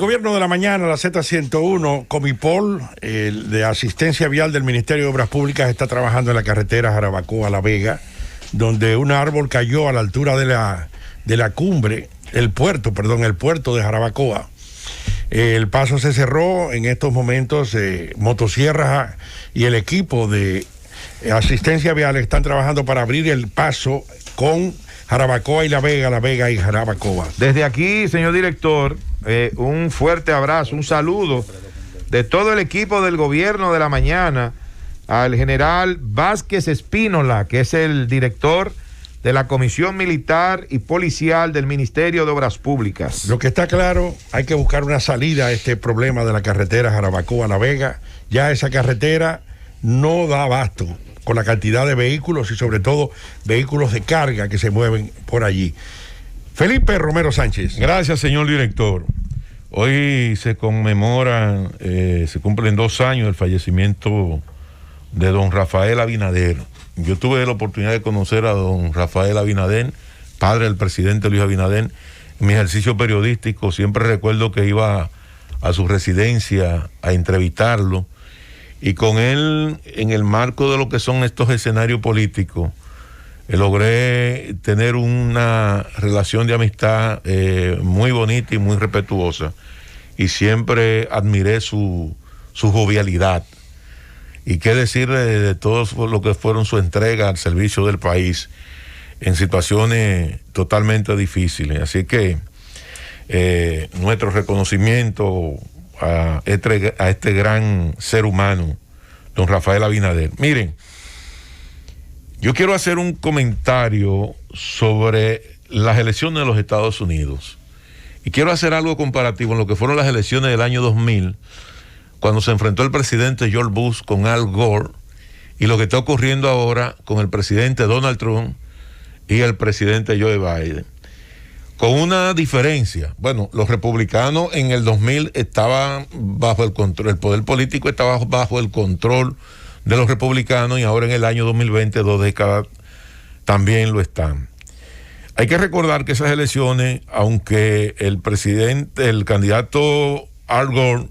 gobierno de la mañana, la Z101, Comipol, de asistencia vial del Ministerio de Obras Públicas, está trabajando en la carretera Jarabacoa-La Vega, donde un árbol cayó a la altura de la cumbre, el puerto de Jarabacoa. El paso se cerró. En estos momentos, motosierras y el equipo de asistencia vial están trabajando para abrir el paso con Jarabacoa y La Vega y Jarabacoa. Desde aquí, señor director, un fuerte abrazo, un saludo de todo el equipo del gobierno de la mañana al general Vázquez Espínola, que es el director de la Comisión Militar y Policial del Ministerio de Obras Públicas. Lo que está claro, hay que buscar una salida a este problema de la carretera Jarabacoa-La Vega. Ya esa carretera no da abasto con la cantidad de vehículos y sobre todo vehículos de carga que se mueven por allí. Felipe Romero Sánchez. Gracias, señor director. Hoy se conmemoran, se cumplen 2 años del fallecimiento de don Rafael Abinader. Yo tuve la oportunidad de conocer a don Rafael Abinader, padre del presidente Luis Abinader. En mi ejercicio periodístico siempre recuerdo que iba a su residencia a entrevistarlo, y con él, en el marco de lo que son estos escenarios políticos, logré tener una relación de amistad muy bonita y muy respetuosa, y siempre admiré su jovialidad. Y qué decir de todo lo que fueron su entrega al servicio del país en situaciones totalmente difíciles. Así que nuestro reconocimiento a este gran ser humano, don Rafael Abinader. Miren, yo quiero hacer un comentario sobre las elecciones de los Estados Unidos. Y quiero hacer algo comparativo en lo que fueron las elecciones del año 2000, cuando se enfrentó el presidente George Bush con Al Gore, y lo que está ocurriendo ahora con el presidente Donald Trump y el presidente Joe Biden. Con una diferencia. Bueno, los republicanos en el 2000 estaban bajo el control, el poder político estaba bajo el control de los republicanos, y ahora en el año 2020, 2 décadas, también lo están. Hay que recordar que esas elecciones, aunque el candidato Al Gore,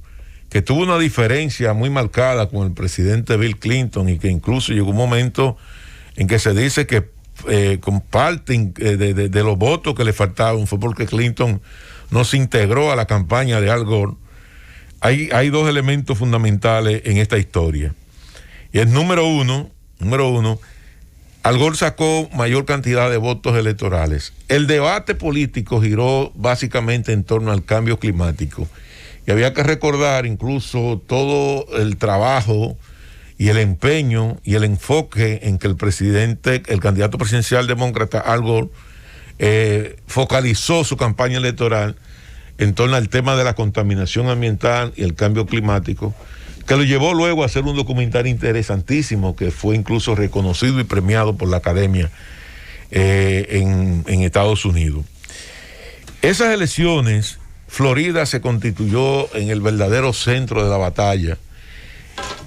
que tuvo una diferencia muy marcada con el presidente Bill Clinton, y que incluso llegó un momento en que se dice que con parte de los votos que le faltaban fue porque Clinton no se integró a la campaña de Al Gore. Hay 2 elementos fundamentales en esta historia. Y el número uno, Al Gore sacó mayor cantidad de votos electorales. El debate político giró básicamente en torno al cambio climático. Y había que recordar incluso todo el trabajo y el empeño y el enfoque en que el candidato presidencial demócrata Al Gore focalizó su campaña electoral en torno al tema de la contaminación ambiental y el cambio climático, que lo llevó luego a hacer un documental interesantísimo que fue incluso reconocido y premiado por la Academia en Estados Unidos. Esas elecciones, Florida se constituyó en el verdadero centro de la batalla,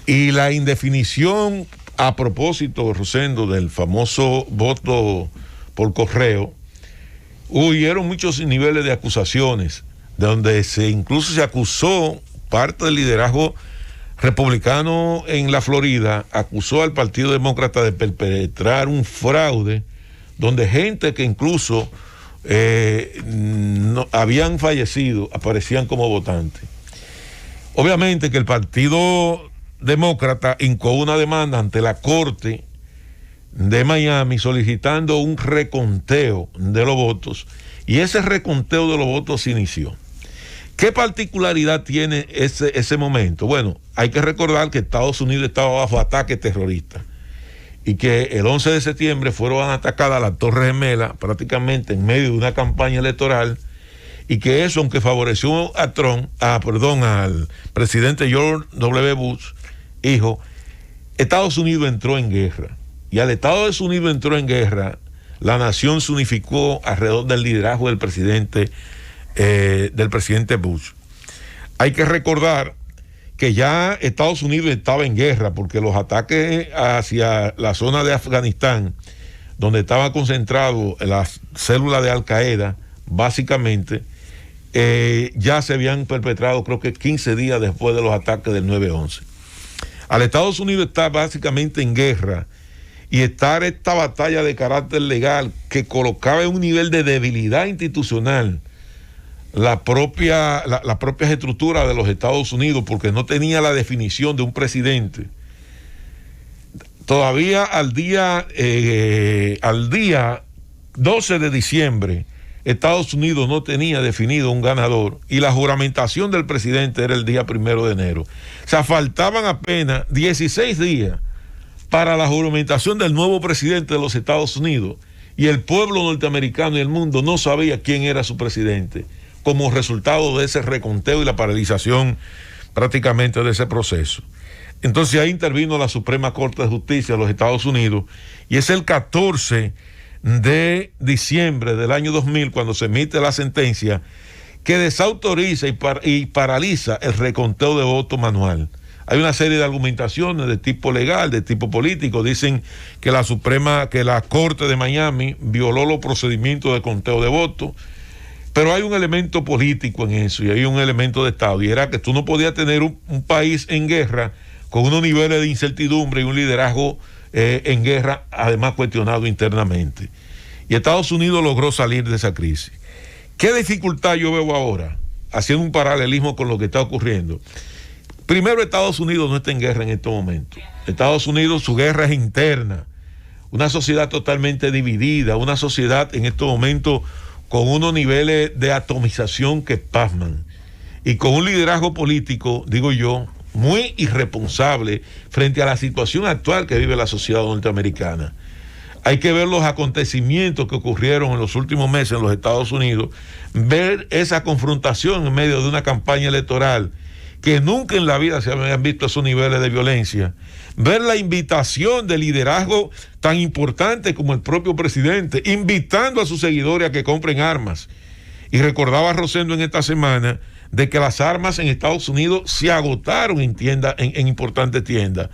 y la indefinición, a propósito, Rosendo, del famoso voto por correo, hubieron muchos niveles de acusaciones, donde incluso se acusó parte del liderazgo republicano en la Florida, acusó al Partido Demócrata de perpetrar un fraude, donde gente que incluso no habían fallecido aparecían como votantes. Obviamente que el Partido Demócrata hincó una demanda ante la Corte de Miami solicitando un reconteo de los votos, y ese reconteo de los votos se inició. ¿Qué particularidad tiene ese momento? Bueno, hay que recordar que Estados Unidos estaba bajo ataque terrorista, y que el 11 de septiembre fueron atacadas las Torres Gemelas prácticamente en medio de una campaña electoral, y que eso, aunque favoreció al presidente George W. Bush, hijo, Estados Unidos entró en guerra. Y al Estados Unidos entró en guerra, la nación se unificó alrededor del liderazgo del presidente Bush. Hay que recordar que ya Estados Unidos estaba en guerra, porque los ataques hacia la zona de Afganistán, donde estaba concentrado las células de Al Qaeda, básicamente ya se habían perpetrado, creo que 15 días después de los ataques del 9/11. Al Estados Unidos está básicamente en guerra, y estar esta batalla de carácter legal que colocaba en un nivel de debilidad institucional la propia estructura de los Estados Unidos, porque no tenía la definición de un presidente. Todavía al día 12 de diciembre, Estados Unidos no tenía definido un ganador, y la juramentación del presidente era el día 1 de enero. O sea, faltaban apenas 16 días para la juramentación del nuevo presidente de los Estados Unidos, y el pueblo norteamericano y el mundo no sabía quién era su presidente, como resultado de ese reconteo y la paralización prácticamente de ese proceso. Entonces ahí intervino la Suprema Corte de Justicia de los Estados Unidos, y es el 14 de diciembre del año 2000 cuando se emite la sentencia que desautoriza y paraliza el reconteo de votos manual. Hay una serie de argumentaciones de tipo legal, de tipo político. Dicen que la Corte de Miami violó los procedimientos de conteo de votos, pero hay un elemento político en eso, y hay un elemento de Estado, y era que tú no podías tener un país en guerra con unos niveles de incertidumbre y un liderazgo en guerra, además cuestionado internamente. Y Estados Unidos logró salir de esa crisis. ¿Qué dificultad yo veo ahora, haciendo un paralelismo con lo que está ocurriendo? Primero, Estados Unidos no está en guerra en estos momentos. Estados Unidos, su guerra es interna. Una sociedad totalmente dividida, una sociedad en estos momentos con unos niveles de atomización que pasman, y con un liderazgo político, digo yo, muy irresponsable frente a la situación actual que vive la sociedad norteamericana. Hay que ver los acontecimientos que ocurrieron en los últimos meses en los Estados Unidos, ver esa confrontación en medio de una campaña electoral que nunca en la vida se habían visto esos niveles de violencia, ver la invitación de liderazgo tan importante como el propio presidente, invitando a sus seguidores a que compren armas. Y recordaba Rosendo en esta semana de que las armas en Estados Unidos se agotaron en importantes tiendas.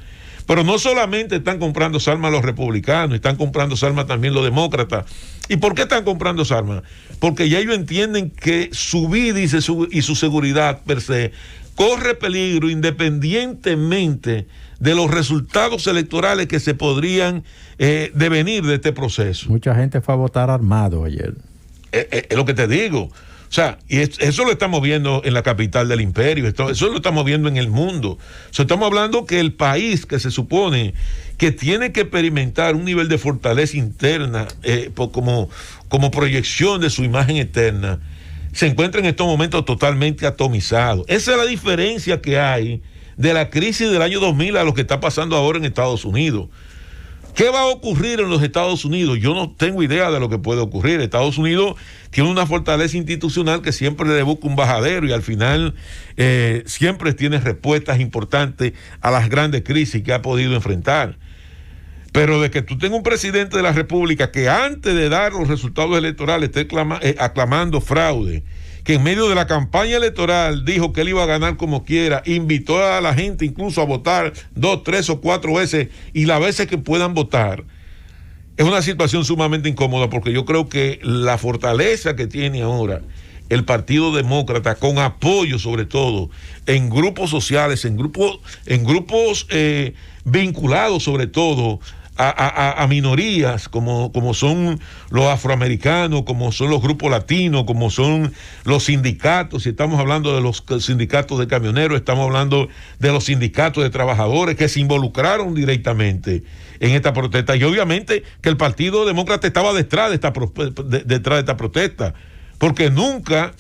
Pero no solamente están comprando armas los republicanos, están comprando armas también los demócratas. ¿Y por qué están comprando armas? Porque ya ellos entienden que su vida y su seguridad per se corre peligro independientemente de los resultados electorales que se podrían devenir de este proceso. Mucha gente fue a votar armado ayer. Es lo que te digo. O sea, y eso lo estamos viendo en la capital del imperio, eso lo estamos viendo en el mundo. O sea, estamos hablando que el país que se supone que tiene que experimentar un nivel de fortaleza interna como proyección de su imagen externa, se encuentra en estos momentos totalmente atomizado. Esa es la diferencia que hay de la crisis del año 2000 a lo que está pasando ahora en Estados Unidos. ¿Qué va a ocurrir en los Estados Unidos? Yo no tengo idea de lo que puede ocurrir. Estados Unidos tiene una fortaleza institucional que siempre le busca un bajadero, y al final siempre tiene respuestas importantes a las grandes crisis que ha podido enfrentar. Pero de que tú tengas un presidente de la República que antes de dar los resultados electorales esté aclamando fraude, que en medio de la campaña electoral dijo que él iba a ganar como quiera, invitó a la gente incluso a votar 2, 3 o 4 veces, y las veces que puedan votar, es una situación sumamente incómoda, porque yo creo que la fortaleza que tiene ahora el Partido Demócrata, con apoyo sobre todo en grupos sociales, en grupos vinculados sobre todo a minorías como son los afroamericanos, como son los grupos latinos, como son los sindicatos. Si estamos hablando de los sindicatos de camioneros, estamos hablando de los sindicatos de trabajadores que se involucraron directamente en esta protesta, y obviamente que el Partido Demócrata estaba detrás de esta protesta, porque nunca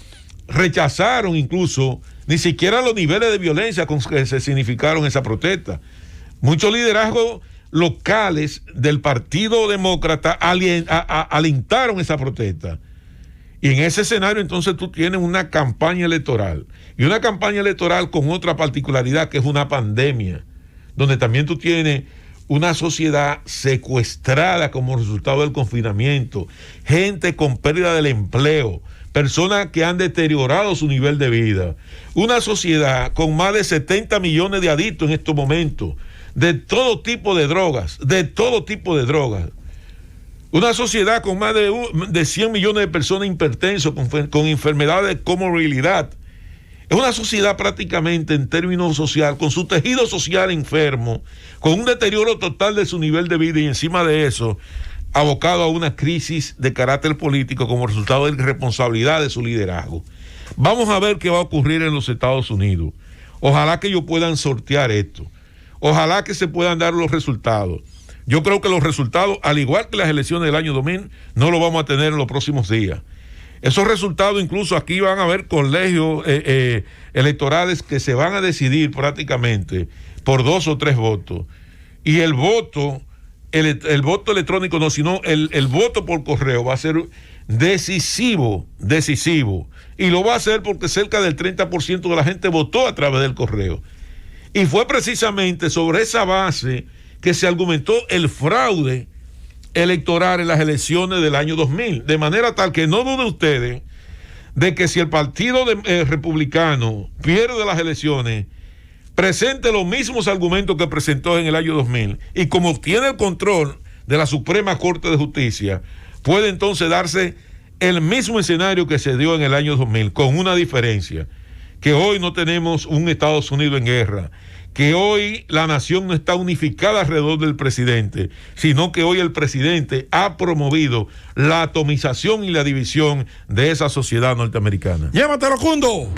rechazaron incluso ni siquiera los niveles de violencia con que se significaron esa protesta. Muchos liderazgos locales del Partido Demócrata alentaron esa protesta. Y en ese escenario entonces tú tienes una campaña electoral, y una campaña electoral con otra particularidad, que es una pandemia, donde también tú tienes una sociedad secuestrada como resultado del confinamiento, gente con pérdida del empleo, personas que han deteriorado su nivel de vida, una sociedad con más de 70 millones de adictos en estos momentos, de todo tipo de drogas, Una sociedad con más de 100 millones de personas hipertensos, con enfermedades de comorbilidad. Es una sociedad prácticamente en términos social, con su tejido social enfermo, con un deterioro total de su nivel de vida y encima de eso, abocado a una crisis de carácter político como resultado de irresponsabilidad de su liderazgo. Vamos a ver qué va a ocurrir en los Estados Unidos. Ojalá que ellos puedan sortear esto. Ojalá que se puedan dar los resultados. Yo creo que los resultados, al igual que las elecciones del año 2000, no los vamos a tener en los próximos días. Esos resultados, incluso aquí van a haber colegios electorales que se van a decidir prácticamente por 2 o 3 votos. Y el voto electrónico no, sino el voto por correo va a ser decisivo. Y lo va a hacer porque cerca del 30% de la gente votó a través del correo. Y fue precisamente sobre esa base que se argumentó el fraude electoral en las elecciones del año 2000, de manera tal que no duden ustedes de que si el partido republicano pierde las elecciones, presente los mismos argumentos que presentó en el año 2000, y como tiene el control de la Suprema Corte de Justicia, puede entonces darse el mismo escenario que se dio en el año 2000, con una diferencia, que hoy no tenemos un Estados Unidos en guerra, que hoy la nación no está unificada alrededor del presidente, sino que hoy el presidente ha promovido la atomización y la división de esa sociedad norteamericana. ¡Llévatelo, Cundo!